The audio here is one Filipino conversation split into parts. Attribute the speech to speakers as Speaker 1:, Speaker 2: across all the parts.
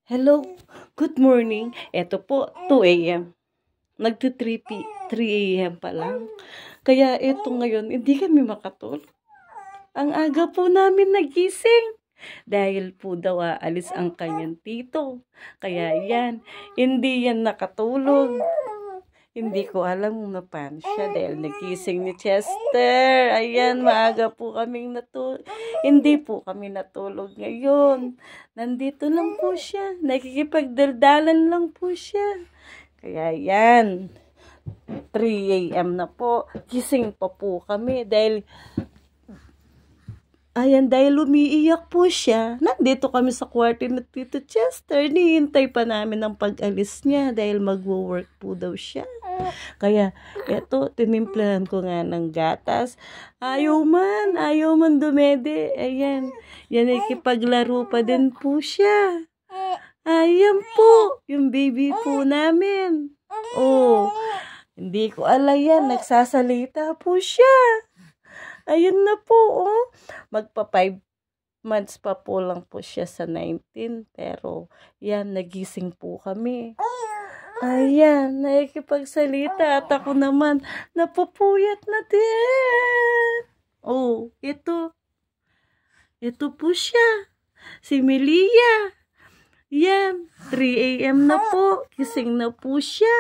Speaker 1: Hello, good morning. Eto po, 2 a.m. Nagti-3 a.m. pa lang. Kaya eto ngayon, hindi kami makatulog. Ang aga po namin nagising. Dahil po daw aalis ang kanyang tito. Kaya yan, hindi yan nakatulog. Hindi ko alam kung paano siya dahil nagising ni Chester. Ayan, maaga po kaming natulog. Hindi po kami natulog ngayon. Nandito lang po siya. Nakikipagdaldalan lang po siya. Kaya yan, 3 a.m. na po. Gising pa po kami dahil dahil umiiyak po siya. Nandito kami sa kwarto ni Tito Chester. Nihintay pa namin ang pag-alis niya dahil magwo-work po daw siya. Kaya, eto, tinimplahan ko nga ng gatas. Ayaw man dumede. Ayan, yan ikipaglaro pa din po siya. Ayan po, yung baby po namin. Oh, hindi ko yan, nagsasalita po siya. Ayun na po, oh. Magpa 5 months pa po lang po siya sa 19. Pero, yan, nagising po kami. Ayan, nakikipagsalita. At ako naman, napupuyat na din. Oh, ito. Ito po siya. Si Melia. Yan, 3 a.m. na po. Gising na po siya.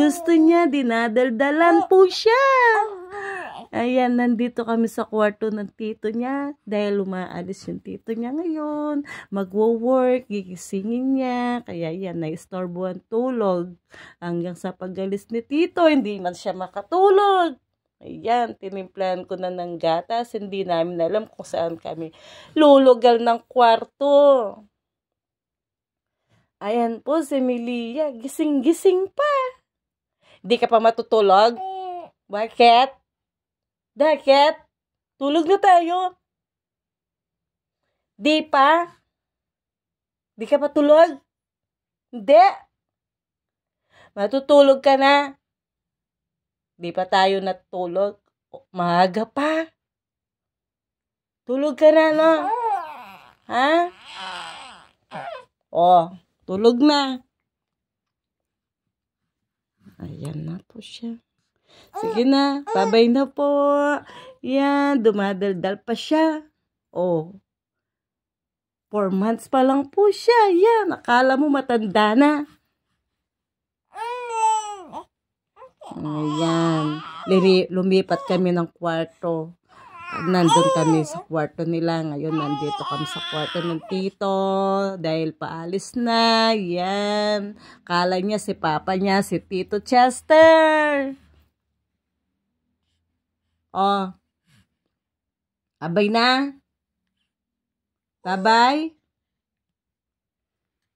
Speaker 1: Gusto niya, dinadaldalan po siya. Ayan, nandito kami sa kwarto ng tito niya dahil umaalis yung tito niya ngayon. Magwo-work, gigisingin niya. Kaya yan, naistorbo ang tulog. Hanggang sa pag-alis ni tito, hindi man siya makatulog. Ayan, tinimplahan ko na ng gatas. Hindi namin alam kung saan kami lulugal ng kwarto. Ayan po si Melia, gising-gising pa. Di ka pa matutulog? Bakit? Bakit? Tulog na tayo. Di pa? Di ka pa tulog? Hindi. Matutulog ka na. Di pa tayo natulog. Maaga pa. Tulog ka na, no? Ha? Oh, tulog na. Ayan na po siya. Sige na, babay na po. Yan, dumadaldal pa siya. Oh, 4 months pa lang po siya. Yan, akala mo matanda na. Ayan, lumipat kami ng kwarto. Nandun kami sa kwarto nila. Ngayon, nandito kami sa kwarto ng tito. Dahil paalis na. Yan, akala niya si papa niya, si Tito Chester. Oh. Abay na. Bye-bye.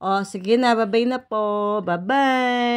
Speaker 1: Oh, sige na. Bye-bye na po. Bye-bye.